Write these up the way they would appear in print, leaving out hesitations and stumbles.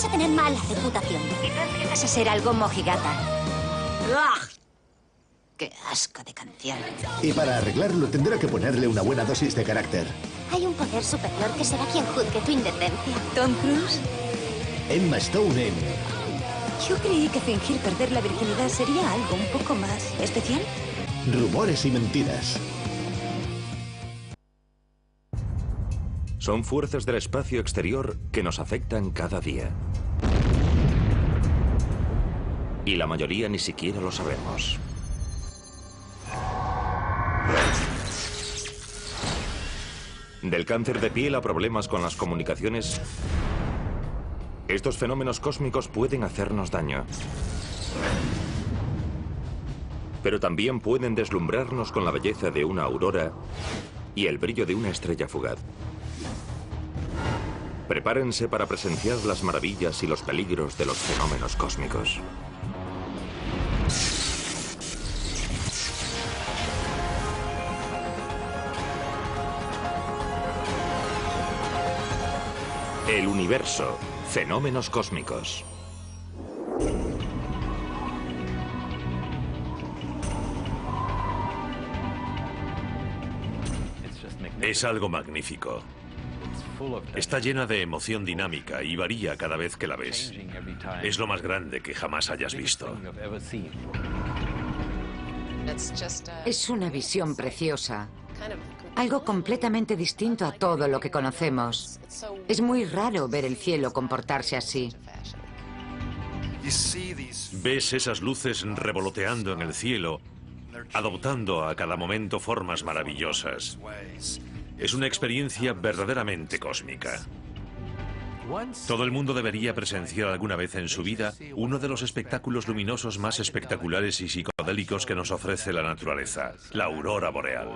Vas a tener mala reputación. Y tú empiezas a ser algo mojigata. ¡Ugh! ¡Qué asco de canción! Y para arreglarlo tendrá que ponerle una buena dosis de carácter. Hay un poder superior que será quien juzgue tu indecencia. ¿Tom Cruise? Emma Stone en... Yo creí que fingir perder la virginidad sería algo un poco más especial. Rumores y mentiras. Son fuerzas del espacio exterior que nos afectan cada día. Y la mayoría ni siquiera lo sabemos. Del cáncer de piel a problemas con las comunicaciones, estos fenómenos cósmicos pueden hacernos daño. Pero también pueden deslumbrarnos con la belleza de una aurora y el brillo de una estrella fugaz. Prepárense para presenciar las maravillas y los peligros de los fenómenos cósmicos. El universo. Fenómenos cósmicos. Es algo magnífico. Está llena de emoción dinámica y varía cada vez que la ves. Es lo más grande que jamás hayas visto. Es una visión preciosa. Algo completamente distinto a todo lo que conocemos. Es muy raro ver el cielo comportarse así. Ves esas luces revoloteando en el cielo, adoptando a cada momento formas maravillosas. Es una experiencia verdaderamente cósmica. Todo el mundo debería presenciar alguna vez en su vida uno de los espectáculos luminosos más espectaculares y psicodélicos que nos ofrece la naturaleza, la aurora boreal.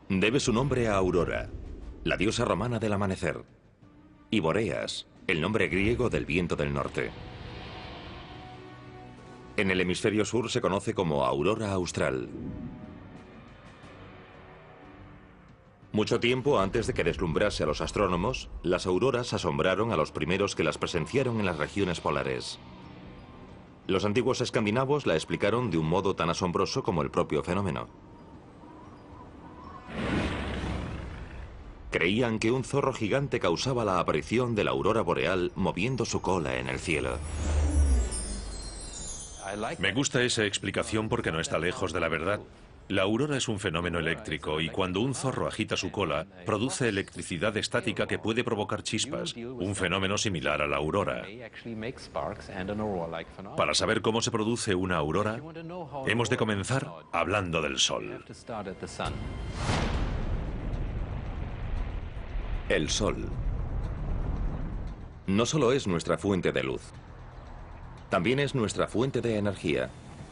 Debe su nombre a Aurora, la diosa romana del amanecer, y Boreas, el nombre griego del viento del norte. En el hemisferio sur se conoce como aurora austral. Mucho tiempo antes de que deslumbrase a los astrónomos, las auroras asombraron a los primeros que las presenciaron en las regiones polares. Los antiguos escandinavos la explicaron de un modo tan asombroso como el propio fenómeno. Creían que un zorro gigante causaba la aparición de la aurora boreal moviendo su cola en el cielo. Me gusta esa explicación porque no está lejos de la verdad. La aurora es un fenómeno eléctrico y cuando un zorro agita su cola, produce electricidad estática que puede provocar chispas, un fenómeno similar a la aurora. Para saber cómo se produce una aurora, hemos de comenzar hablando del Sol. El Sol no solo es nuestra fuente de luz, también es nuestra fuente de energía,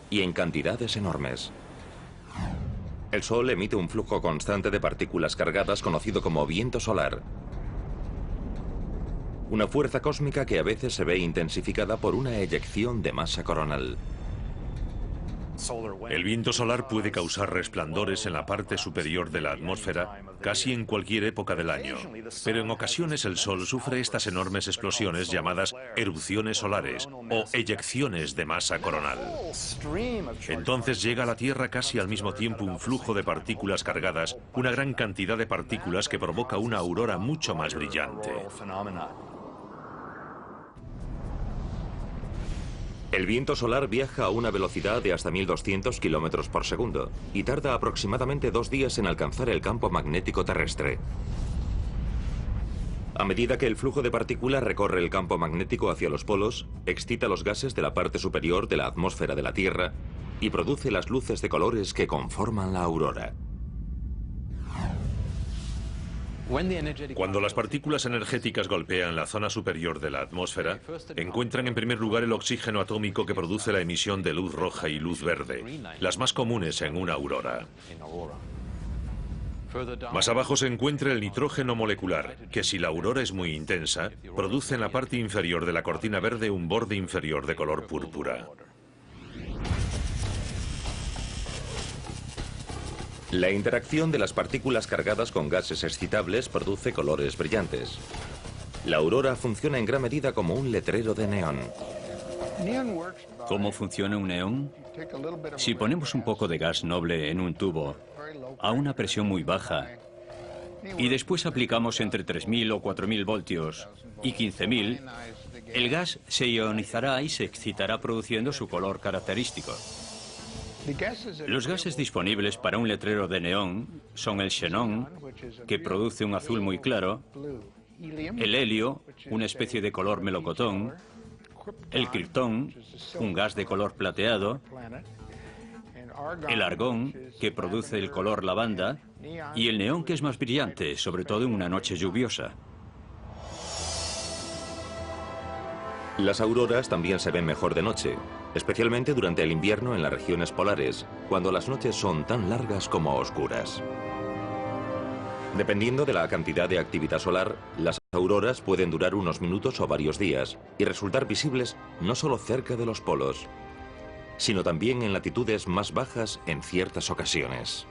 y en cantidades enormes. El Sol emite un flujo constante de partículas cargadas conocido como viento solar. Una fuerza cósmica que a veces se ve intensificada por una eyección de masa coronal. El viento solar puede causar resplandores en la parte superior de la atmósfera casi en cualquier época del año, pero en ocasiones el Sol sufre estas enormes explosiones llamadas erupciones solares o eyecciones de masa coronal. Entonces llega a la Tierra casi al mismo tiempo un flujo de partículas cargadas, una gran cantidad de partículas que provoca una aurora mucho más brillante. El viento solar viaja a una velocidad de hasta 1200 kilómetros por segundo y tarda aproximadamente 2 días en alcanzar el campo magnético terrestre. A medida que el flujo de partículas recorre el campo magnético hacia los polos, excita los gases de la parte superior de la atmósfera de la Tierra y produce las luces de colores que conforman la aurora. Cuando las partículas energéticas golpean la zona superior de la atmósfera, encuentran en primer lugar el oxígeno atómico que produce la emisión de luz roja y luz verde, las más comunes en una aurora. Más abajo se encuentra el nitrógeno molecular, que si la aurora es muy intensa, produce en la parte inferior de la cortina verde un borde inferior de color púrpura. La interacción de las partículas cargadas con gases excitables produce colores brillantes. La aurora funciona en gran medida como un letrero de neón. ¿Cómo funciona un neón? Si ponemos un poco de gas noble en un tubo a una presión muy baja y después aplicamos entre 3.000 o 4.000 voltios y 15.000, el gas se ionizará y se excitará produciendo su color característico. Los gases disponibles para un letrero de neón son el xenón, que produce un azul muy claro, el helio, una especie de color melocotón, el criptón, un gas de color plateado, el argón, que produce el color lavanda, y el neón, que es más brillante, sobre todo en una noche lluviosa. Las auroras también se ven mejor de noche, especialmente durante el invierno en las regiones polares, cuando las noches son tan largas como oscuras. Dependiendo de la cantidad de actividad solar, las auroras pueden durar unos minutos o varios días y resultar visibles no solo cerca de los polos, sino también en latitudes más bajas en ciertas ocasiones.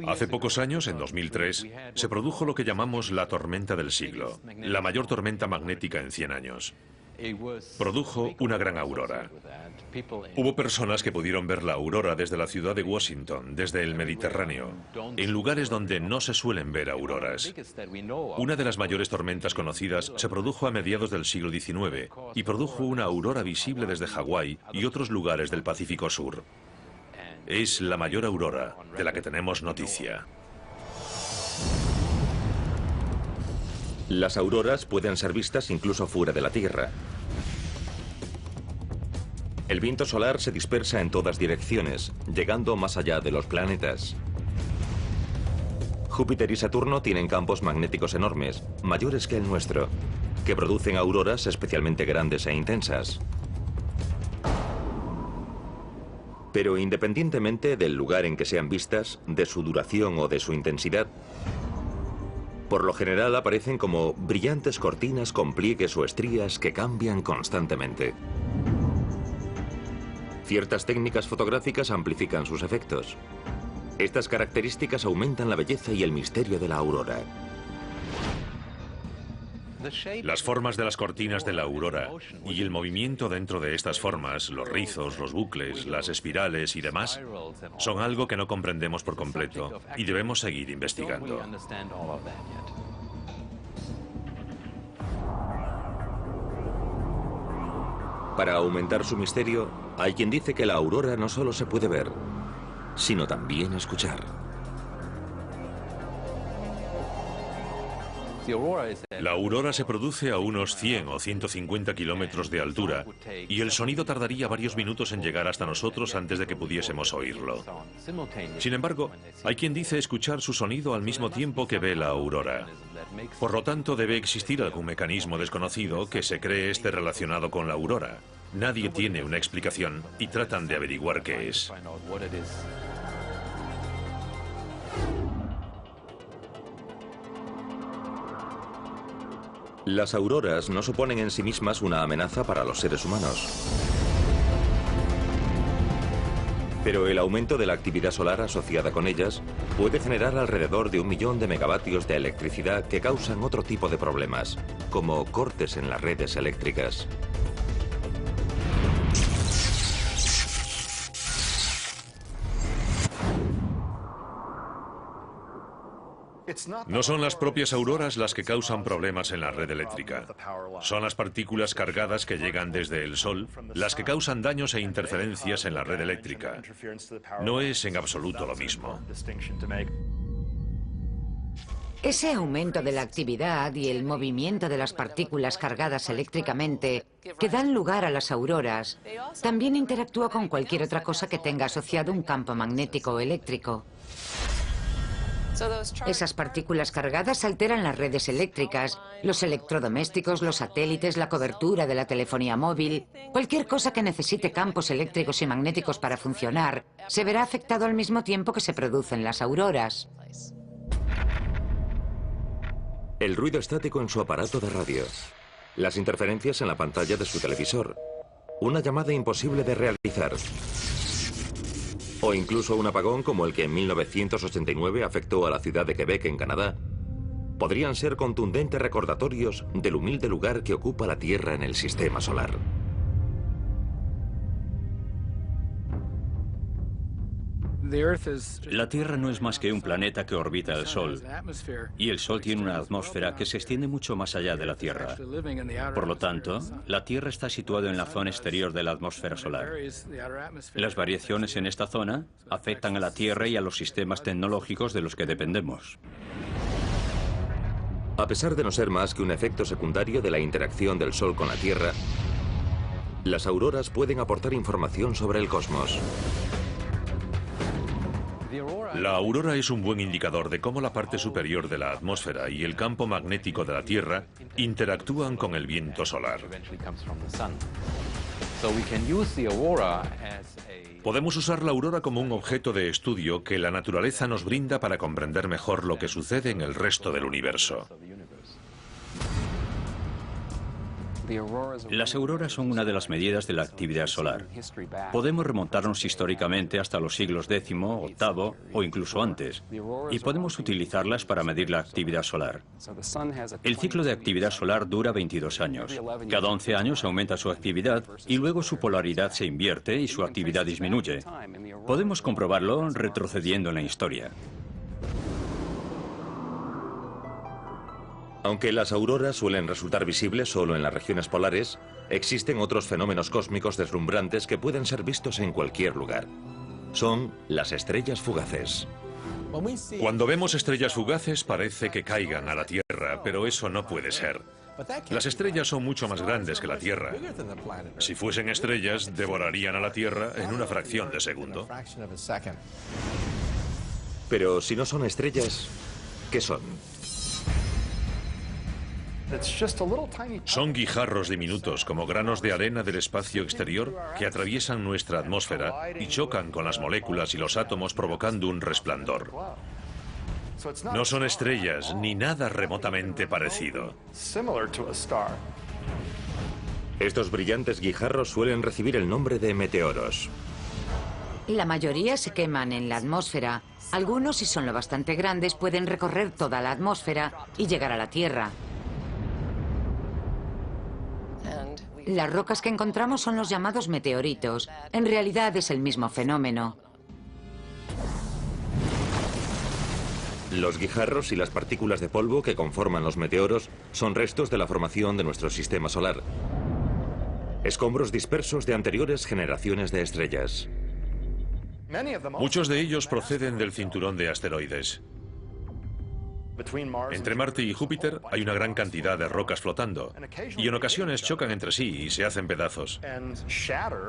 Hace pocos años, en 2003, se produjo lo que llamamos la tormenta del siglo, la mayor tormenta magnética en 100 años. Produjo una gran aurora. Hubo personas que pudieron ver la aurora desde la ciudad de Washington, desde el Mediterráneo, en lugares donde no se suelen ver auroras. Una de las mayores tormentas conocidas se produjo a mediados del siglo XIX y produjo una aurora visible desde Hawái y otros lugares del Pacífico Sur. Es la mayor aurora de la que tenemos noticia. Las auroras pueden ser vistas incluso fuera de la Tierra. El viento solar se dispersa en todas direcciones, llegando más allá de los planetas. Júpiter y Saturno tienen campos magnéticos enormes, mayores que el nuestro, que producen auroras especialmente grandes e intensas. Pero independientemente del lugar en que sean vistas, de su duración o de su intensidad, por lo general aparecen como brillantes cortinas con pliegues o estrías que cambian constantemente. Ciertas técnicas fotográficas amplifican sus efectos. Estas características aumentan la belleza y el misterio de la aurora. Las formas de las cortinas de la aurora y el movimiento dentro de estas formas, los rizos, los bucles, las espirales y demás, son algo que no comprendemos por completo y debemos seguir investigando. Para aumentar su misterio, hay quien dice que la aurora no solo se puede ver, sino también escuchar. La aurora se produce a unos 100 o 150 kilómetros de altura y el sonido tardaría varios minutos en llegar hasta nosotros antes de que pudiésemos oírlo. Sin embargo, hay quien dice escuchar su sonido al mismo tiempo que ve la aurora. Por lo tanto, debe existir algún mecanismo desconocido que se cree esté relacionado con la aurora. Nadie tiene una explicación y tratan de averiguar qué es. Las auroras no suponen en sí mismas una amenaza para los seres humanos. Pero el aumento de la actividad solar asociada con ellas puede generar alrededor de 1 millón de megavatios de electricidad que causan otro tipo de problemas, como cortes en las redes eléctricas. No son las propias auroras las que causan problemas en la red eléctrica. Son las partículas cargadas que llegan desde el Sol las que causan daños e interferencias en la red eléctrica. No es en absoluto lo mismo. Ese aumento de la actividad y el movimiento de las partículas cargadas eléctricamente que dan lugar a las auroras también interactúa con cualquier otra cosa que tenga asociado un campo magnético o eléctrico. Esas partículas cargadas alteran las redes eléctricas, los electrodomésticos, los satélites, la cobertura de la telefonía móvil. Cualquier cosa que necesite campos eléctricos y magnéticos para funcionar se verá afectado al mismo tiempo que se producen las auroras. El ruido estático en su aparato de radio, las interferencias en la pantalla de su televisor, una llamada imposible de realizar, o incluso un apagón como el que en 1989 afectó a la ciudad de Quebec, en Canadá, podrían ser contundentes recordatorios del humilde lugar que ocupa la Tierra en el sistema solar. La Tierra no es más que un planeta que orbita el Sol, y el Sol tiene una atmósfera que se extiende mucho más allá de la Tierra. Por lo tanto, la Tierra está situada en la zona exterior de la atmósfera solar. Las variaciones en esta zona afectan a la Tierra y a los sistemas tecnológicos de los que dependemos. A pesar de no ser más que un efecto secundario de la interacción del Sol con la Tierra, las auroras pueden aportar información sobre el cosmos. La aurora es un buen indicador de cómo la parte superior de la atmósfera y el campo magnético de la Tierra interactúan con el viento solar. Podemos usar la aurora como un objeto de estudio que la naturaleza nos brinda para comprender mejor lo que sucede en el resto del universo. Las auroras son una de las medidas de la actividad solar. Podemos remontarnos históricamente hasta los siglos X, VIII o incluso antes, y podemos utilizarlas para medir la actividad solar. El ciclo de actividad solar dura 22 años. Cada 11 años aumenta su actividad y luego su polaridad se invierte y su actividad disminuye. Podemos comprobarlo retrocediendo en la historia. Aunque las auroras suelen resultar visibles solo en las regiones polares, existen otros fenómenos cósmicos deslumbrantes que pueden ser vistos en cualquier lugar. Son las estrellas fugaces. Cuando vemos estrellas fugaces parece que caigan a la Tierra, pero eso no puede ser. Las estrellas son mucho más grandes que la Tierra. Si fuesen estrellas, devorarían a la Tierra en una fracción de segundo. Pero si no son estrellas, ¿qué son? Son guijarros diminutos como granos de arena del espacio exterior que atraviesan nuestra atmósfera y chocan con las moléculas y los átomos provocando un resplandor. No son estrellas ni nada remotamente parecido. Estos brillantes guijarros suelen recibir el nombre de meteoros. La mayoría se queman en la atmósfera. Algunos, si son lo bastante grandes, pueden recorrer toda la atmósfera y llegar a la Tierra. Las rocas que encontramos son los llamados meteoritos. En realidad es el mismo fenómeno. Los guijarros y las partículas de polvo que conforman los meteoros son restos de la formación de nuestro sistema solar. Escombros dispersos de anteriores generaciones de estrellas. Muchos de ellos proceden del cinturón de asteroides. Entre Marte y Júpiter hay una gran cantidad de rocas flotando, y en ocasiones chocan entre sí y se hacen pedazos.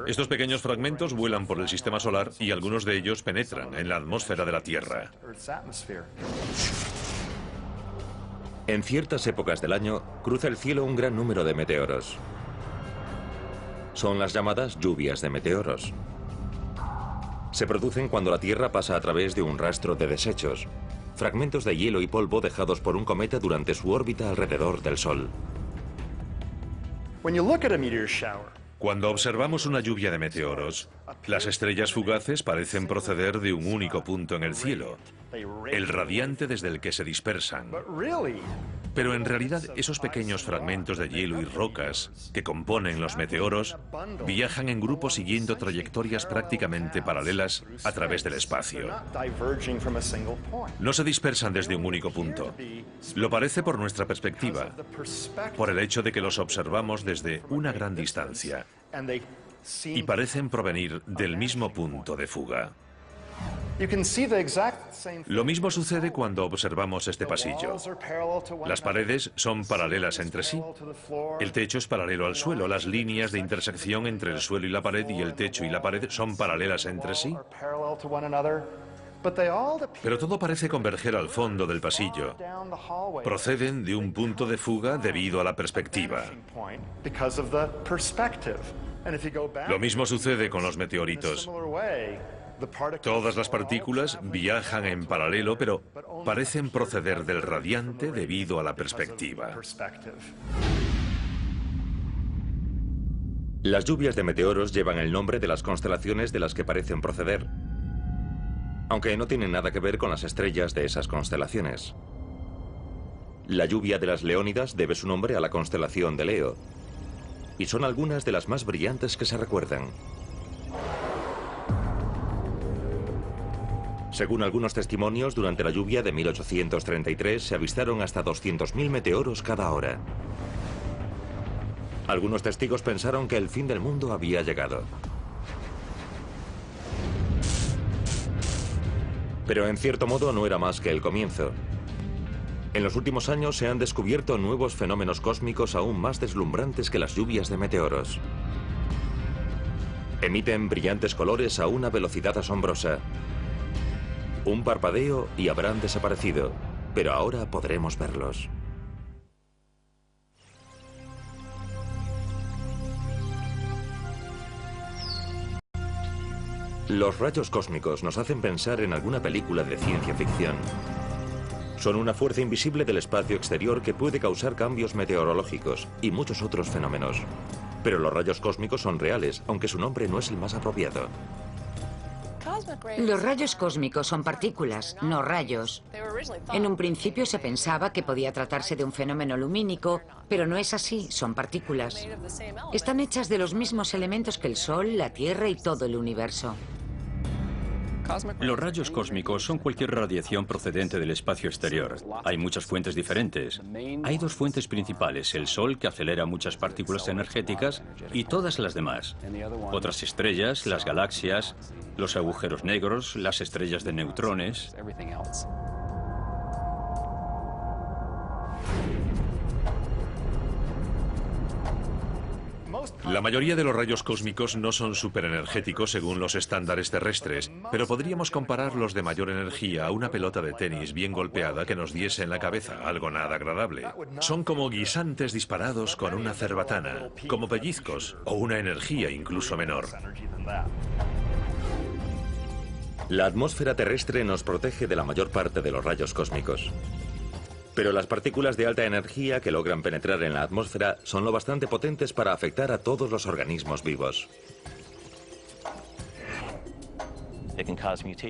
Estos pequeños fragmentos vuelan por el sistema solar y algunos de ellos penetran en la atmósfera de la Tierra. En ciertas épocas del año, cruza el cielo un gran número de meteoros. Son las llamadas lluvias de meteoros. Se producen cuando la Tierra pasa a través de un rastro de desechos, fragmentos de hielo y polvo dejados por un cometa durante su órbita alrededor del Sol. Cuando observamos una lluvia de meteoros, las estrellas fugaces parecen proceder de un único punto en el cielo, el radiante desde el que se dispersan. Pero en realidad esos pequeños fragmentos de hielo y rocas que componen los meteoros viajan en grupos siguiendo trayectorias prácticamente paralelas a través del espacio. No se dispersan desde un único punto. Lo parece por nuestra perspectiva, por el hecho de que los observamos desde una gran distancia, y parecen provenir del mismo punto de fuga. Lo mismo sucede cuando observamos este pasillo. Las paredes son paralelas entre sí. El techo es paralelo al suelo. Las líneas de intersección entre el suelo y la pared y el techo y la pared son paralelas entre sí. Pero todo parece converger al fondo del pasillo. Proceden de un punto de fuga debido a la perspectiva. Lo mismo sucede con los meteoritos. Todas las partículas viajan en paralelo, pero parecen proceder del radiante debido a la perspectiva. Las lluvias de meteoros llevan el nombre de las constelaciones de las que parecen proceder, aunque no tienen nada que ver con las estrellas de esas constelaciones. La lluvia de las Leónidas debe su nombre a la constelación de Leo, y son algunas de las más brillantes que se recuerdan. Según algunos testimonios, durante la lluvia de 1833 se avistaron hasta 200.000 meteoros cada hora. Algunos testigos pensaron que el fin del mundo había llegado. Pero en cierto modo no era más que el comienzo. En los últimos años se han descubierto nuevos fenómenos cósmicos aún más deslumbrantes que las lluvias de meteoros. Emiten brillantes colores a una velocidad asombrosa. Un parpadeo y habrán desaparecido, pero ahora podremos verlos. Los rayos cósmicos nos hacen pensar en alguna película de ciencia ficción. Son una fuerza invisible del espacio exterior que puede causar cambios meteorológicos y muchos otros fenómenos. Pero los rayos cósmicos son reales, aunque su nombre no es el más apropiado. Los rayos cósmicos son partículas, no rayos. En un principio se pensaba que podía tratarse de un fenómeno lumínico, pero no es así, son partículas. Están hechas de los mismos elementos que el Sol, la Tierra y todo el universo. Los rayos cósmicos son cualquier radiación procedente del espacio exterior. Hay muchas fuentes diferentes. Hay dos fuentes principales, el Sol, que acelera muchas partículas energéticas, y todas las demás. Otras estrellas, las galaxias, los agujeros negros, las estrellas de neutrones. La mayoría de los rayos cósmicos no son superenergéticos según los estándares terrestres, pero podríamos comparar los de mayor energía a una pelota de tenis bien golpeada que nos diese en la cabeza, algo nada agradable. Son como guisantes disparados con una cerbatana, como pellizcos o una energía incluso menor. La atmósfera terrestre nos protege de la mayor parte de los rayos cósmicos. Pero las partículas de alta energía que logran penetrar en la atmósfera son lo bastante potentes para afectar a todos los organismos vivos.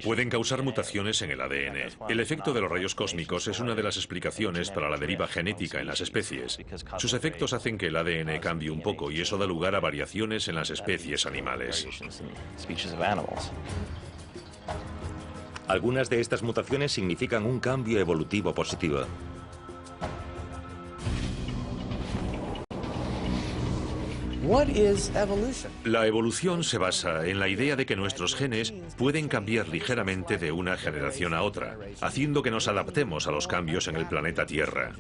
Pueden causar mutaciones en el ADN. El efecto de los rayos cósmicos es una de las explicaciones para la deriva genética en las especies. Sus efectos hacen que el ADN cambie un poco y eso da lugar a variaciones en las especies animales. Algunas de estas mutaciones significan un cambio evolutivo positivo. La evolución se basa en la idea de que nuestros genes pueden cambiar ligeramente de una generación a otra, haciendo que nos adaptemos a los cambios en el planeta Tierra.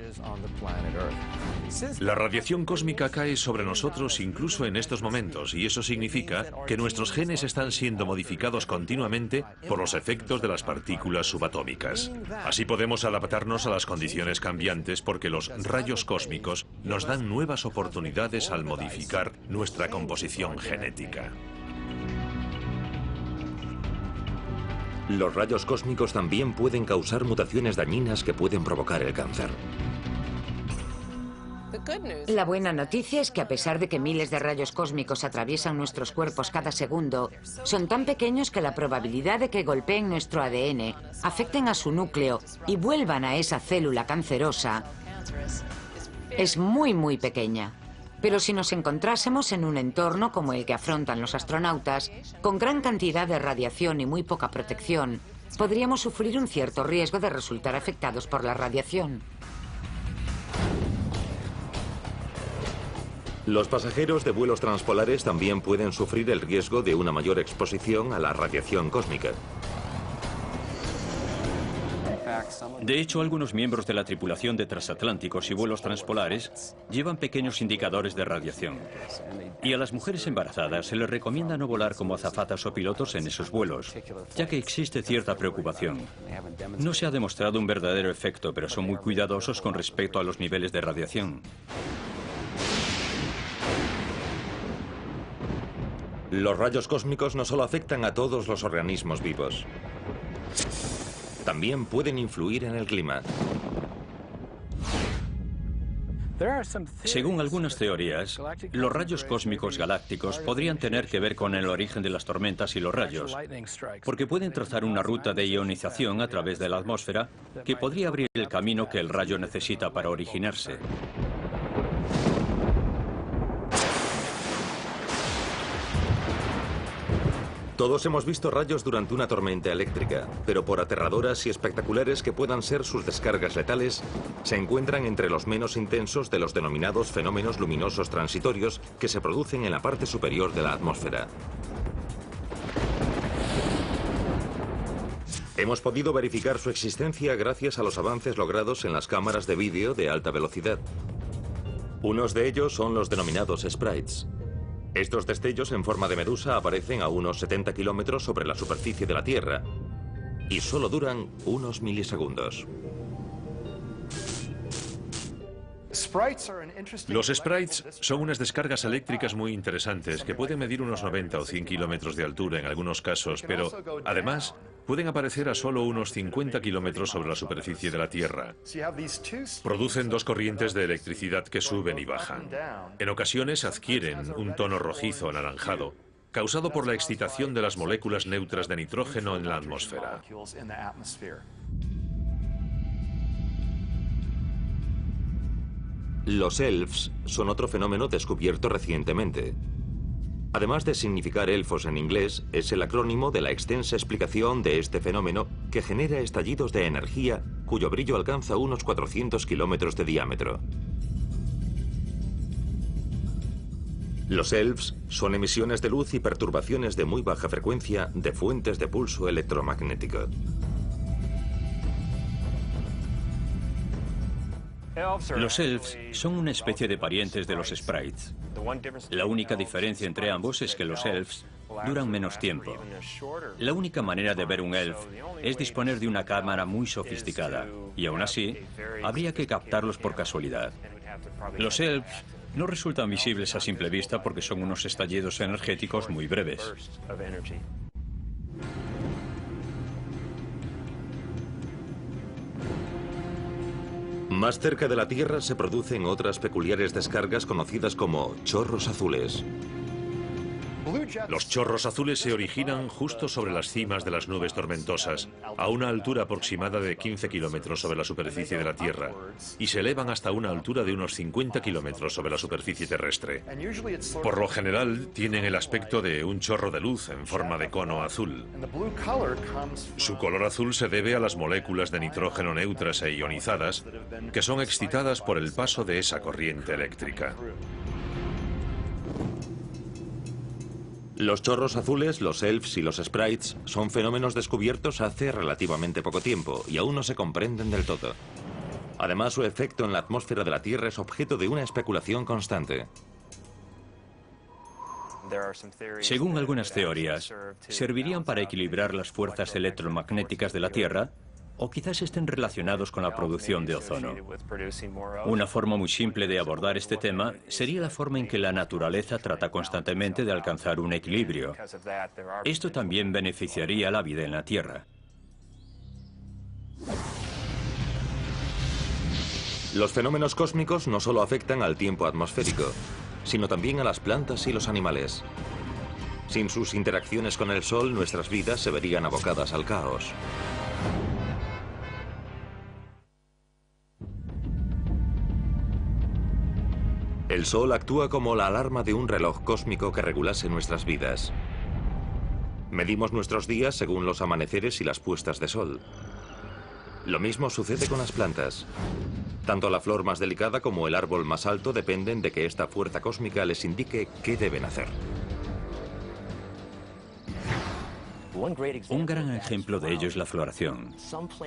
La radiación cósmica cae sobre nosotros incluso en estos momentos, y eso significa que nuestros genes están siendo modificados continuamente por los efectos de las partículas subatómicas. Así podemos adaptarnos a las condiciones cambiantes porque los rayos cósmicos nos dan nuevas oportunidades al modificar nuestra composición genética. Los rayos cósmicos también pueden causar mutaciones dañinas que pueden provocar el cáncer. La buena noticia es que a pesar de que miles de rayos cósmicos atraviesan nuestros cuerpos cada segundo, son tan pequeños que la probabilidad de que golpeen nuestro ADN, afecten a su núcleo y vuelvan a esa célula cancerosa es muy pequeña. Pero si nos encontrásemos en un entorno como el que afrontan los astronautas, con gran cantidad de radiación y muy poca protección, podríamos sufrir un cierto riesgo de resultar afectados por la radiación. Los pasajeros de vuelos transpolares también pueden sufrir el riesgo de una mayor exposición a la radiación cósmica. De hecho, algunos miembros de la tripulación de transatlánticos y vuelos transpolares llevan pequeños indicadores de radiación. Y a las mujeres embarazadas se les recomienda no volar como azafatas o pilotos en esos vuelos, ya que existe cierta preocupación. No se ha demostrado un verdadero efecto, pero son muy cuidadosos con respecto a los niveles de radiación. Los rayos cósmicos no solo afectan a todos los organismos vivos, también pueden influir en el clima. Según algunas teorías, los rayos cósmicos galácticos podrían tener que ver con el origen de las tormentas y los rayos, porque pueden trazar una ruta de ionización a través de la atmósfera que podría abrir el camino que el rayo necesita para originarse. Todos hemos visto rayos durante una tormenta eléctrica, pero por aterradoras y espectaculares que puedan ser sus descargas letales, se encuentran entre los menos intensos de los denominados fenómenos luminosos transitorios que se producen en la parte superior de la atmósfera. Hemos podido verificar su existencia gracias a los avances logrados en las cámaras de vídeo de alta velocidad. Unos de ellos son los denominados sprites. Estos destellos en forma de medusa aparecen a unos 70 kilómetros sobre la superficie de la Tierra y solo duran unos milisegundos. Los sprites son unas descargas eléctricas muy interesantes que pueden medir unos 90 o 100 kilómetros de altura en algunos casos, pero además pueden aparecer a solo unos 50 kilómetros sobre la superficie de la Tierra. Producen dos corrientes de electricidad que suben y bajan. En ocasiones adquieren un tono rojizo o anaranjado, causado por la excitación de las moléculas neutras de nitrógeno en la atmósfera. Los ELFs son otro fenómeno descubierto recientemente. Además de significar elfos en inglés, es el acrónimo de la extensa explicación de este fenómeno que genera estallidos de energía cuyo brillo alcanza unos 400 kilómetros de diámetro. Los ELFs son emisiones de luz y perturbaciones de muy baja frecuencia de fuentes de pulso electromagnético. Los elves son una especie de parientes de los sprites. La única diferencia entre ambos es que los elves duran menos tiempo. La única manera de ver un elf es disponer de una cámara muy sofisticada, y aún así, habría que captarlos por casualidad. Los elves no resultan visibles a simple vista porque son unos estallidos energéticos muy breves. Más cerca de la Tierra se producen otras peculiares descargas conocidas como chorros azules. Los chorros azules se originan justo sobre las cimas de las nubes tormentosas, a una altura aproximada de 15 kilómetros sobre la superficie de la Tierra, y se elevan hasta una altura de unos 50 kilómetros sobre la superficie terrestre. Por lo general, tienen el aspecto de un chorro de luz en forma de cono azul. Su color azul se debe a las moléculas de nitrógeno neutras e ionizadas, que son excitadas por el paso de esa corriente eléctrica. Los chorros azules, los elfs y los sprites son fenómenos descubiertos hace relativamente poco tiempo y aún no se comprenden del todo. Además, su efecto en la atmósfera de la Tierra es objeto de una especulación constante. Según algunas teorías, servirían para equilibrar las fuerzas electromagnéticas de la Tierra, o quizás estén relacionados con la producción de ozono. Una forma muy simple de abordar este tema sería la forma en que la naturaleza trata constantemente de alcanzar un equilibrio. Esto también beneficiaría a la vida en la Tierra. Los fenómenos cósmicos no solo afectan al tiempo atmosférico, sino también a las plantas y los animales. Sin sus interacciones con el Sol, nuestras vidas se verían abocadas al caos. El Sol actúa como la alarma de un reloj cósmico que regulase nuestras vidas. Medimos nuestros días según los amaneceres y las puestas de sol. Lo mismo sucede con las plantas. Tanto la flor más delicada como el árbol más alto dependen de que esta fuerza cósmica les indique qué deben hacer. Un gran ejemplo de ello es la floración.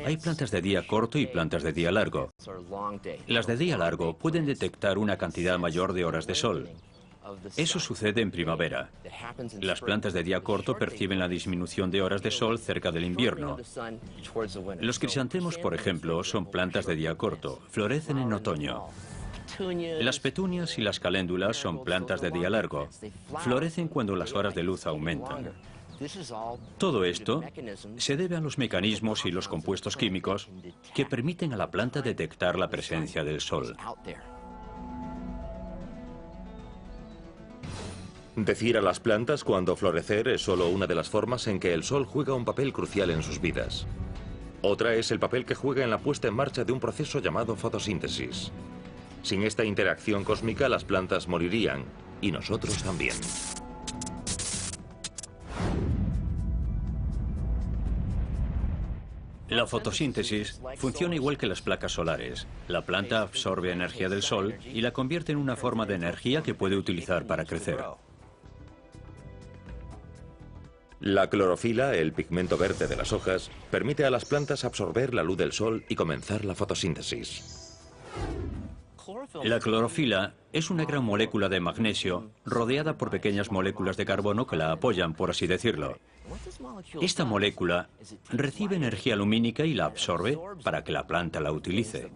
Hay plantas de día corto y plantas de día largo. Las de día largo pueden detectar una cantidad mayor de horas de sol. Eso sucede en primavera. Las plantas de día corto perciben la disminución de horas de sol cerca del invierno. Los crisantemos, por ejemplo, son plantas de día corto. Florecen en otoño. Las petunias y las caléndulas son plantas de día largo. Florecen cuando las horas de luz aumentan. Todo esto se debe a los mecanismos y los compuestos químicos que permiten a la planta detectar la presencia del sol. Decir a las plantas cuándo florecer es solo una de las formas en que el sol juega un papel crucial en sus vidas. Otra es el papel que juega en la puesta en marcha de un proceso llamado fotosíntesis. Sin esta interacción cósmica, las plantas morirían, y nosotros también. La fotosíntesis funciona igual que las placas solares. La planta absorbe energía del sol y la convierte en una forma de energía que puede utilizar para crecer. La clorofila, el pigmento verde de las hojas, permite a las plantas absorber la luz del sol y comenzar la fotosíntesis. La clorofila es una gran molécula de magnesio rodeada por pequeñas moléculas de carbono que la apoyan, por así decirlo. Esta molécula recibe energía lumínica y la absorbe para que la planta la utilice.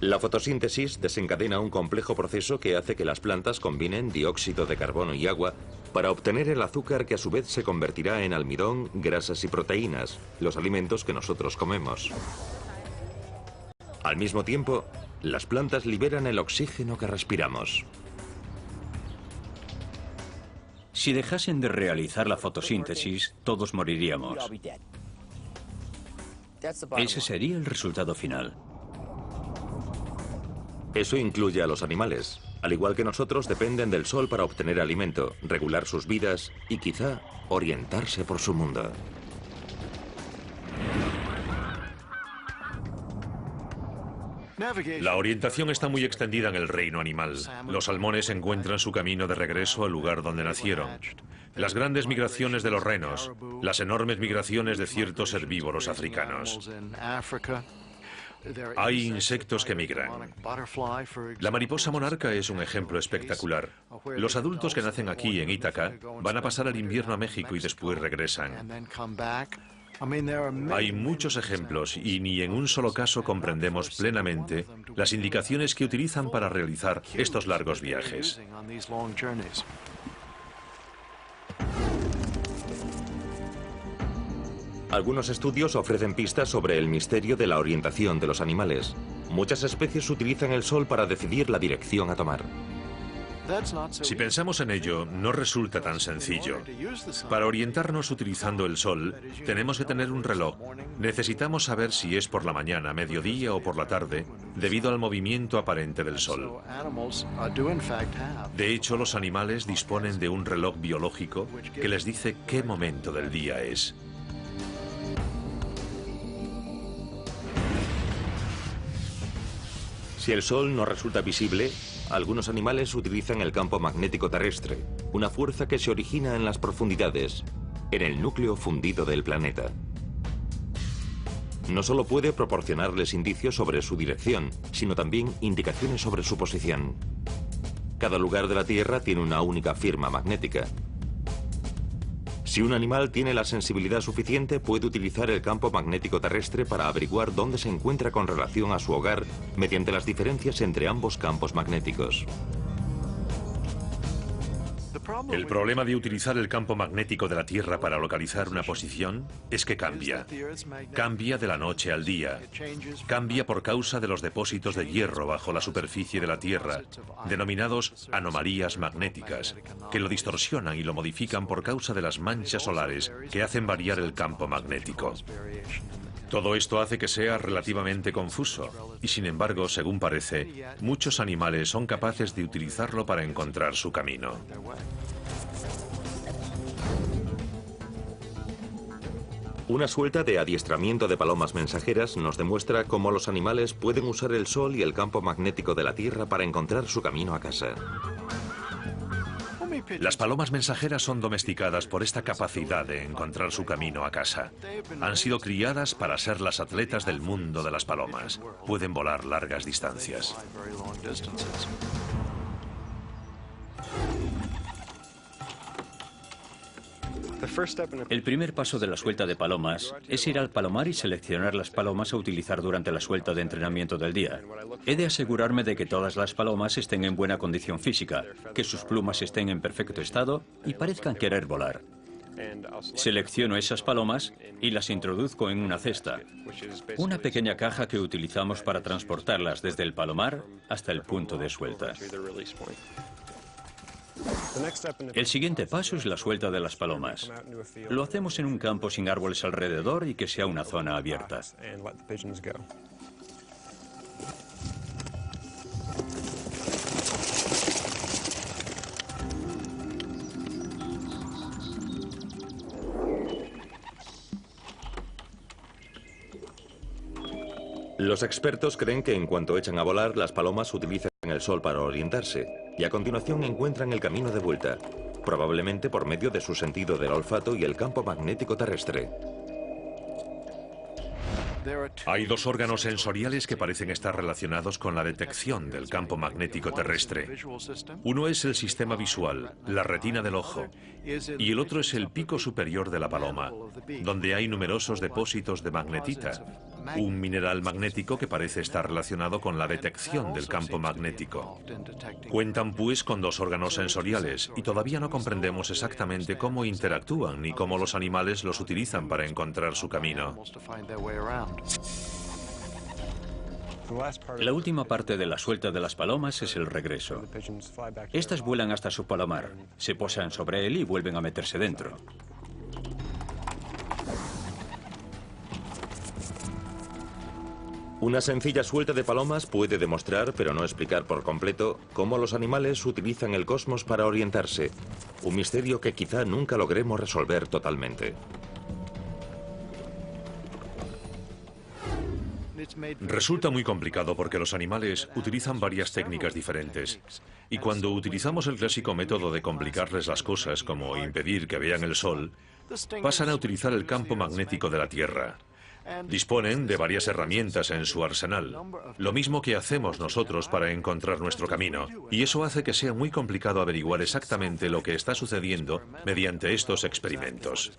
La fotosíntesis desencadena un complejo proceso que hace que las plantas combinen dióxido de carbono y agua para obtener el azúcar que a su vez se convertirá en almidón, grasas y proteínas, los alimentos que nosotros comemos. Al mismo tiempo, las plantas liberan el oxígeno que respiramos. Si dejasen de realizar la fotosíntesis, todos moriríamos. Ese sería el resultado final. Eso incluye a los animales. Al igual que nosotros, dependen del sol para obtener alimento, regular sus vidas y quizá orientarse por su mundo. La orientación está muy extendida en el reino animal. Los salmones encuentran su camino de regreso al lugar donde nacieron. Las grandes migraciones de los renos, las enormes migraciones de ciertos herbívoros africanos. Hay insectos que migran. La mariposa monarca es un ejemplo espectacular. Los adultos que nacen aquí en Ítaca van a pasar el invierno a México y después regresan. Hay muchos ejemplos y ni en un solo caso comprendemos plenamente las indicaciones que utilizan para realizar estos largos viajes. Algunos estudios ofrecen pistas sobre el misterio de la orientación de los animales. Muchas especies utilizan el sol para decidir la dirección a tomar. Si pensamos en ello, no resulta tan sencillo. Para orientarnos utilizando el sol, tenemos que tener un reloj. Necesitamos saber si es por la mañana, mediodía o por la tarde, debido al movimiento aparente del sol. De hecho, los animales disponen de un reloj biológico que les dice qué momento del día es. Si el sol no resulta visible, algunos animales utilizan el campo magnético terrestre, una fuerza que se origina en las profundidades, en el núcleo fundido del planeta. No solo puede proporcionarles indicios sobre su dirección, sino también indicaciones sobre su posición. Cada lugar de la Tierra tiene una única firma magnética. Si un animal tiene la sensibilidad suficiente, puede utilizar el campo magnético terrestre para averiguar dónde se encuentra con relación a su hogar mediante las diferencias entre ambos campos magnéticos. El problema de utilizar el campo magnético de la Tierra para localizar una posición es que cambia. Cambia de la noche al día. Cambia por causa de los depósitos de hierro bajo la superficie de la Tierra, denominados anomalías magnéticas, que lo distorsionan y lo modifican por causa de las manchas solares que hacen variar el campo magnético. Todo esto hace que sea relativamente confuso y, sin embargo, según parece, muchos animales son capaces de utilizarlo para encontrar su camino. Una suelta de adiestramiento de palomas mensajeras nos demuestra cómo los animales pueden usar el sol y el campo magnético de la Tierra para encontrar su camino a casa. Las palomas mensajeras son domesticadas por esta capacidad de encontrar su camino a casa. Han sido criadas para ser las atletas del mundo de las palomas. Pueden volar largas distancias. El primer paso de la suelta de palomas es ir al palomar y seleccionar las palomas a utilizar durante la suelta de entrenamiento del día. He de asegurarme de que todas las palomas estén en buena condición física, que sus plumas estén en perfecto estado y parezcan querer volar. Selecciono esas palomas y las introduzco en una cesta, una pequeña caja que utilizamos para transportarlas desde el palomar hasta el punto de suelta. El siguiente paso es la suelta de las palomas. Lo hacemos en un campo sin árboles alrededor y que sea una zona abierta. Los expertos creen que en cuanto echan a volar, las palomas utilizan el sol para orientarse y a continuación encuentran el camino de vuelta, probablemente por medio de su sentido del olfato y el campo magnético terrestre. Hay dos órganos sensoriales que parecen estar relacionados con la detección del campo magnético terrestre. Uno es el sistema visual, la retina del ojo, y el otro es el pico superior de la paloma, donde hay numerosos depósitos de magnetita, un mineral magnético que parece estar relacionado con la detección del campo magnético. Cuentan pues con dos órganos sensoriales y todavía no comprendemos exactamente cómo interactúan ni cómo los animales los utilizan para encontrar su camino. La última parte de la suelta de las palomas es el regreso. Estas vuelan hasta su palomar, se posan sobre él y vuelven a meterse dentro. Una sencilla suelta de palomas puede demostrar, pero no explicar por completo, cómo los animales utilizan el cosmos para orientarse, un misterio que quizá nunca logremos resolver totalmente. Resulta muy complicado porque los animales utilizan varias técnicas diferentes. Y cuando utilizamos el clásico método de complicarles las cosas, como impedir que vean el sol, pasan a utilizar el campo magnético de la Tierra. Disponen de varias herramientas en su arsenal, lo mismo que hacemos nosotros para encontrar nuestro camino, y eso hace que sea muy complicado averiguar exactamente lo que está sucediendo mediante estos experimentos.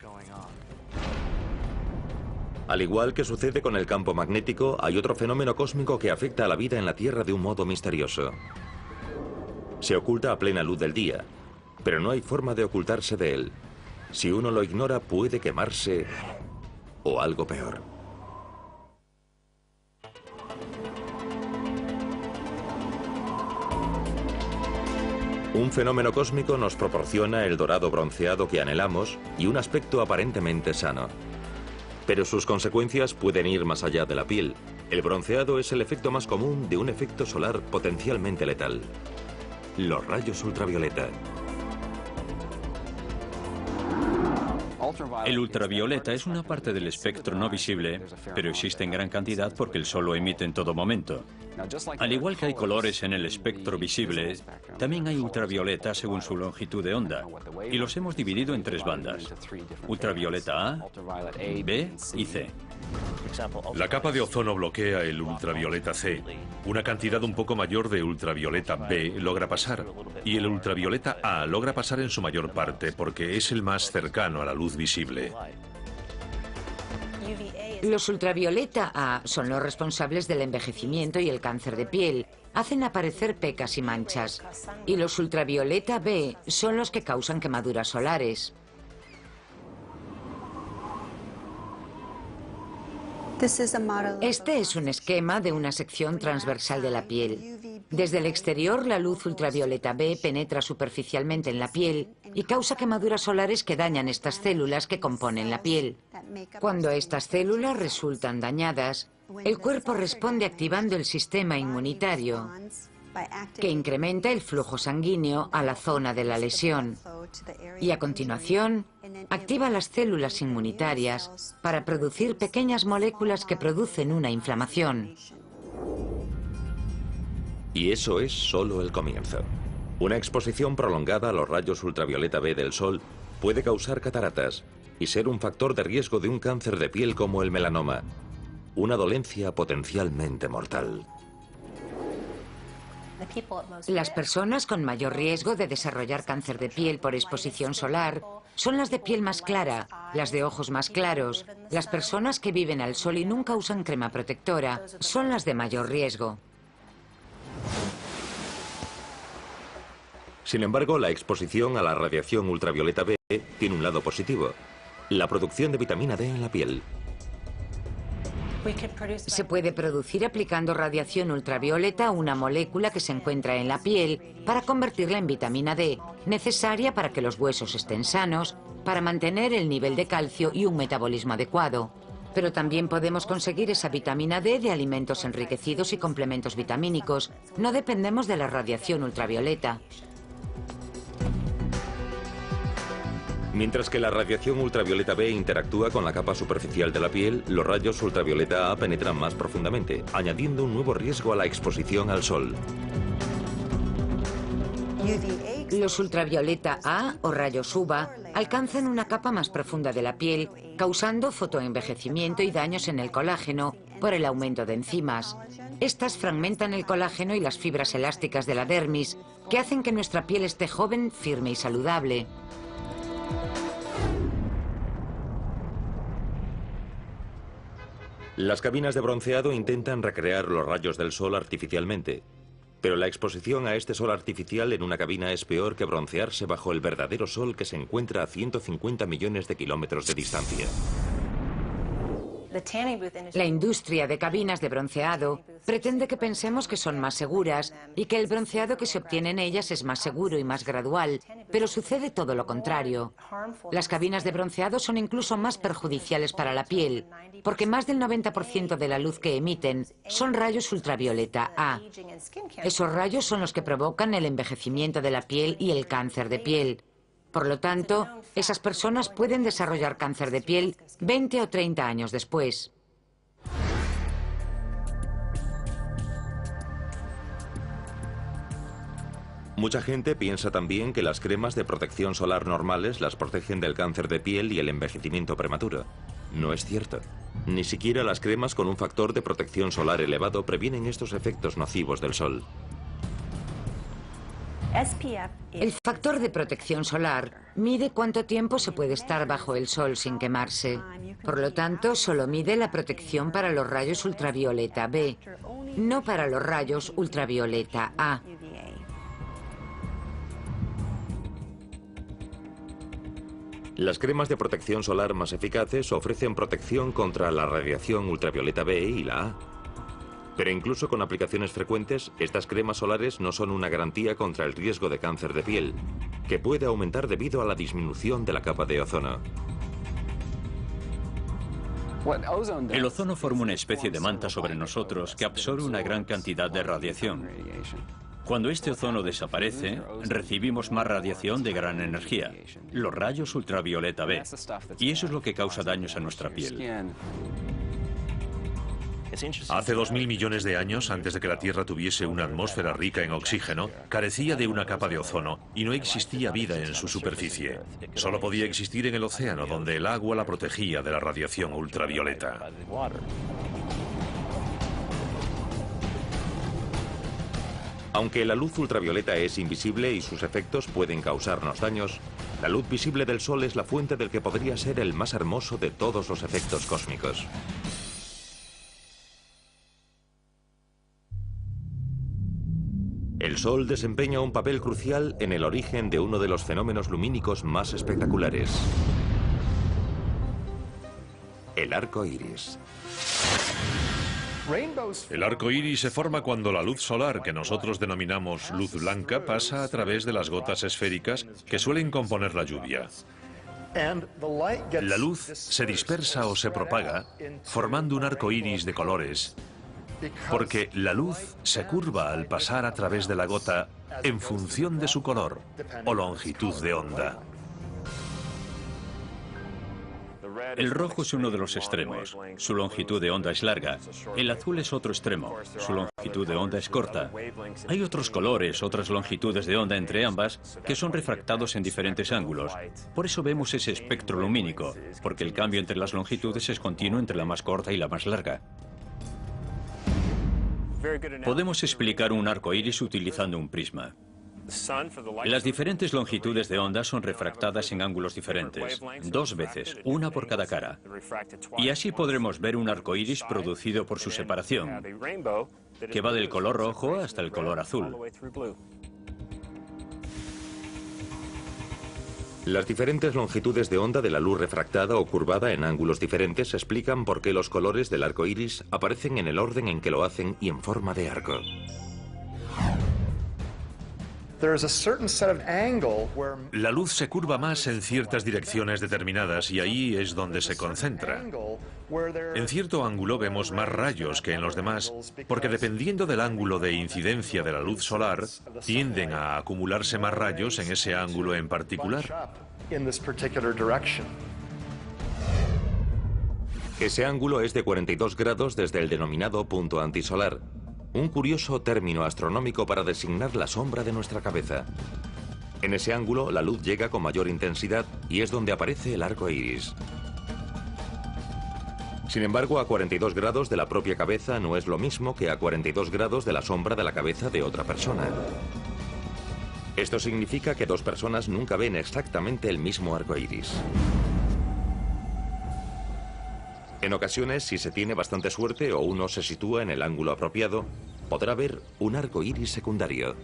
Al igual que sucede con el campo magnético, hay otro fenómeno cósmico que afecta a la vida en la Tierra de un modo misterioso. Se oculta a plena luz del día, pero no hay forma de ocultarse de él. Si uno lo ignora, puede quemarse o algo peor. Un fenómeno cósmico nos proporciona el dorado bronceado que anhelamos y un aspecto aparentemente sano. Pero sus consecuencias pueden ir más allá de la piel. El bronceado es el efecto más común de un efecto solar potencialmente letal: los rayos ultravioleta. El ultravioleta es una parte del espectro no visible, pero existe en gran cantidad porque el sol lo emite en todo momento. Al igual que hay colores en el espectro visible, también hay ultravioleta según su longitud de onda, y los hemos dividido en tres bandas: ultravioleta A, B y C. La capa de ozono bloquea el ultravioleta C. Una cantidad un poco mayor de ultravioleta B logra pasar, y el ultravioleta A logra pasar en su mayor parte porque es el más cercano a la luz visible. Los ultravioleta A son los responsables del envejecimiento y el cáncer de piel. Hacen aparecer pecas y manchas. Y los ultravioleta B son los que causan quemaduras solares. Este es un esquema de una sección transversal de la piel. Desde el exterior, la luz ultravioleta B penetra superficialmente en la piel y causa quemaduras solares que dañan estas células que componen la piel. Cuando estas células resultan dañadas, el cuerpo responde activando el sistema inmunitario, que incrementa el flujo sanguíneo a la zona de la lesión. Y a continuación, activa las células inmunitarias para producir pequeñas moléculas que producen una inflamación. Y eso es solo el comienzo. Una exposición prolongada a los rayos ultravioleta B del sol puede causar cataratas y ser un factor de riesgo de un cáncer de piel como el melanoma, una dolencia potencialmente mortal. Las personas con mayor riesgo de desarrollar cáncer de piel por exposición solar son las de piel más clara, las de ojos más claros. Las personas que viven al sol y nunca usan crema protectora son las de mayor riesgo. Sin embargo, la exposición a la radiación ultravioleta B tiene un lado positivo: la producción de vitamina D en la piel. Se puede producir aplicando radiación ultravioleta, una molécula que se encuentra en la piel, para convertirla en vitamina D, necesaria para que los huesos estén sanos, para mantener el nivel de calcio y un metabolismo adecuado. Pero también podemos conseguir esa vitamina D de alimentos enriquecidos y complementos vitamínicos. No dependemos de la radiación ultravioleta. Mientras que la radiación ultravioleta B interactúa con la capa superficial de la piel, los rayos ultravioleta A penetran más profundamente, añadiendo un nuevo riesgo a la exposición al sol. Los ultravioleta A, o rayos UVA, alcanzan una capa más profunda de la piel, causando fotoenvejecimiento y daños en el colágeno por el aumento de enzimas. Estas fragmentan el colágeno y las fibras elásticas de la dermis, que hacen que nuestra piel esté joven, firme y saludable. Las cabinas de bronceado intentan recrear los rayos del sol artificialmente, pero la exposición a este sol artificial en una cabina es peor que broncearse bajo el verdadero sol que se encuentra a 150 millones de kilómetros de distancia. La industria de cabinas de bronceado pretende que pensemos que son más seguras y que el bronceado que se obtiene en ellas es más seguro y más gradual, pero sucede todo lo contrario. Las cabinas de bronceado son incluso más perjudiciales para la piel, porque más del 90% de la luz que emiten son rayos ultravioleta A. Esos rayos son los que provocan el envejecimiento de la piel y el cáncer de piel. Por lo tanto, esas personas pueden desarrollar cáncer de piel 20 o 30 años después. Mucha gente piensa también que las cremas de protección solar normales las protegen del cáncer de piel y el envejecimiento prematuro. No es cierto. Ni siquiera las cremas con un factor de protección solar elevado previenen estos efectos nocivos del sol. El factor de protección solar mide cuánto tiempo se puede estar bajo el sol sin quemarse. Por lo tanto, solo mide la protección para los rayos ultravioleta B, no para los rayos ultravioleta A. Las cremas de protección solar más eficaces ofrecen protección contra la radiación ultravioleta B y la A. Pero incluso con aplicaciones frecuentes, estas cremas solares no son una garantía contra el riesgo de cáncer de piel, que puede aumentar debido a la disminución de la capa de ozono. El ozono forma una especie de manta sobre nosotros que absorbe una gran cantidad de radiación. Cuando este ozono desaparece, recibimos más radiación de gran energía, los rayos ultravioleta B, y eso es lo que causa daños a nuestra piel. Hace 2000 millones de años, antes de que la Tierra tuviese una atmósfera rica en oxígeno, carecía de una capa de ozono y no existía vida en su superficie. Solo podía existir en el océano, donde el agua la protegía de la radiación ultravioleta. Aunque la luz ultravioleta es invisible y sus efectos pueden causarnos daños, la luz visible del sol es la fuente del que podría ser el más hermoso de todos los efectos cósmicos. El Sol desempeña un papel crucial en el origen de uno de los fenómenos lumínicos más espectaculares: el arco iris. El arco iris se forma cuando la luz solar, que nosotros denominamos luz blanca, pasa a través de las gotas esféricas que suelen componer la lluvia. La luz se dispersa o se propaga, formando un arco iris de colores, porque la luz se curva al pasar a través de la gota en función de su color o longitud de onda. El rojo es uno de los extremos. Su longitud de onda es larga. El azul es otro extremo. Su longitud de onda es corta. Hay otros colores, otras longitudes de onda entre ambas, que son refractados en diferentes ángulos. Por eso vemos ese espectro lumínico, porque el cambio entre las longitudes es continuo entre la más corta y la más larga. Podemos explicar un arco iris utilizando un prisma. Las diferentes longitudes de onda son refractadas en ángulos diferentes, 2 veces, una por cada cara. Y así podremos ver un arco iris producido por su separación, que va del color rojo hasta el color azul. Las diferentes longitudes de onda de la luz refractada o curvada en ángulos diferentes explican por qué los colores del arco iris aparecen en el orden en que lo hacen y en forma de arco. La luz se curva más en ciertas direcciones determinadas y ahí es donde se concentra. En cierto ángulo vemos más rayos que en los demás, porque dependiendo del ángulo de incidencia de la luz solar, tienden a acumularse más rayos en ese ángulo en particular. Ese ángulo es de 42 grados desde el denominado punto antisolar, un curioso término astronómico para designar la sombra de nuestra cabeza. En ese ángulo la luz llega con mayor intensidad y es donde aparece el arco iris. Sin embargo, a 42 grados de la propia cabeza no es lo mismo que a 42 grados de la sombra de la cabeza de otra persona. Esto significa que dos personas nunca ven exactamente el mismo arco iris. En ocasiones, si se tiene bastante suerte o uno se sitúa en el ángulo apropiado, podrá ver un arco iris secundario.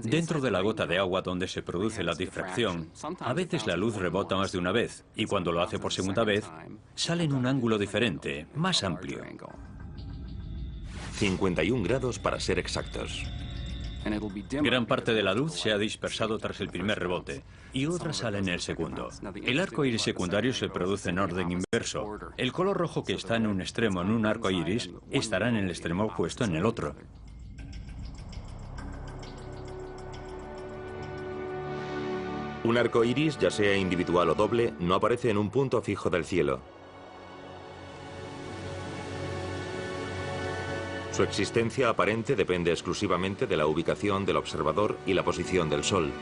Dentro de la gota de agua donde se produce la difracción, a veces la luz rebota más de una vez y cuando lo hace por segunda vez, sale en un ángulo diferente, más amplio. 51 grados para ser exactos. Gran parte de la luz se ha dispersado tras el primer rebote y otra sale en el segundo. El arco iris secundario se produce en orden inverso. El color rojo que está en un extremo en un arco iris estará en el extremo opuesto en el otro. Un arco iris, ya sea individual o doble, no aparece en un punto fijo del cielo. Su existencia aparente depende exclusivamente de la ubicación del observador y la posición del Sol.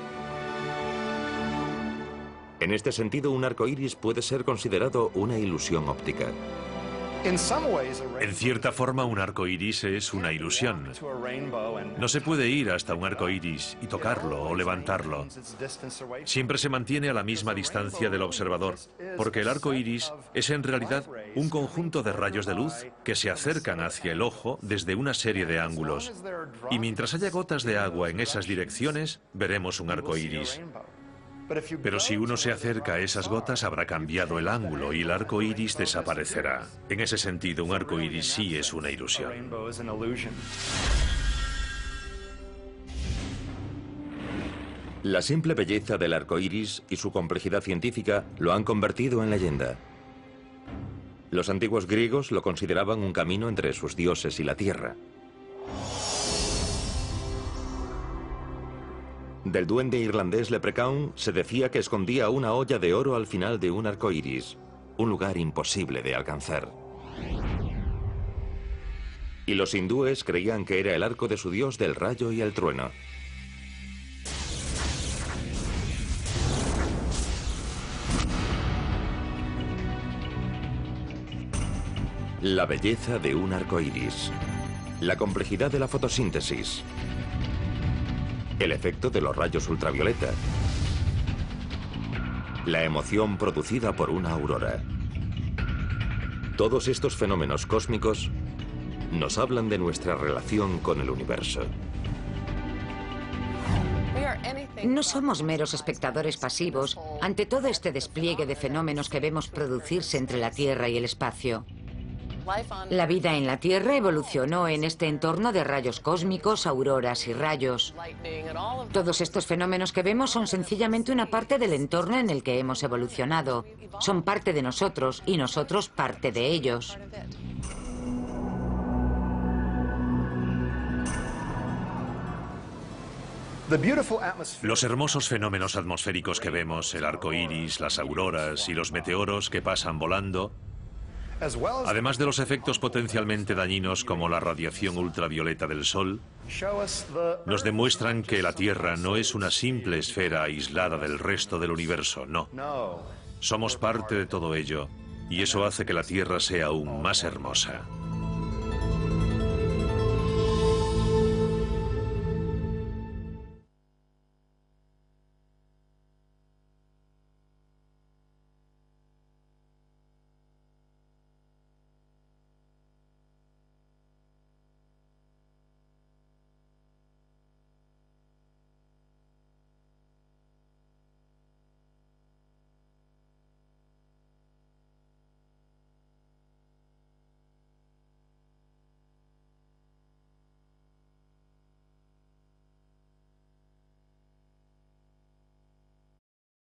En este sentido, un arco iris puede ser considerado una ilusión óptica. En cierta forma, un arco iris es una ilusión. No se puede ir hasta un arco iris y tocarlo o levantarlo. Siempre se mantiene a la misma distancia del observador, porque el arco iris es en realidad un conjunto de rayos de luz que se acercan hacia el ojo desde una serie de ángulos. Y mientras haya gotas de agua en esas direcciones, veremos un arco iris. Pero si uno se acerca a esas gotas, habrá cambiado el ángulo y el arco iris desaparecerá. En ese sentido, un arco iris sí es una ilusión. La simple belleza del arco iris y su complejidad científica lo han convertido en leyenda. Los antiguos griegos lo consideraban un camino entre sus dioses y la tierra. Del duende irlandés Leprechaun se decía que escondía una olla de oro al final de un arco iris, un lugar imposible de alcanzar. Y los hindúes creían que era el arco de su dios del rayo y el trueno. La belleza de un arco iris, la complejidad de la fotosíntesis, el efecto de los rayos ultravioleta, la emoción producida por una aurora. Todos estos fenómenos cósmicos nos hablan de nuestra relación con el universo. No somos meros espectadores pasivos ante todo este despliegue de fenómenos que vemos producirse entre la Tierra y el espacio. La vida en la Tierra evolucionó en este entorno de rayos cósmicos, auroras y rayos. Todos estos fenómenos que vemos son sencillamente una parte del entorno en el que hemos evolucionado. Son parte de nosotros y nosotros parte de ellos. Los hermosos fenómenos atmosféricos que vemos, el arco iris, las auroras y los meteoros que pasan volando, además de los efectos potencialmente dañinos como la radiación ultravioleta del Sol, nos demuestran que la Tierra no es una simple esfera aislada del resto del universo, no. Somos parte de todo ello, y eso hace que la Tierra sea aún más hermosa.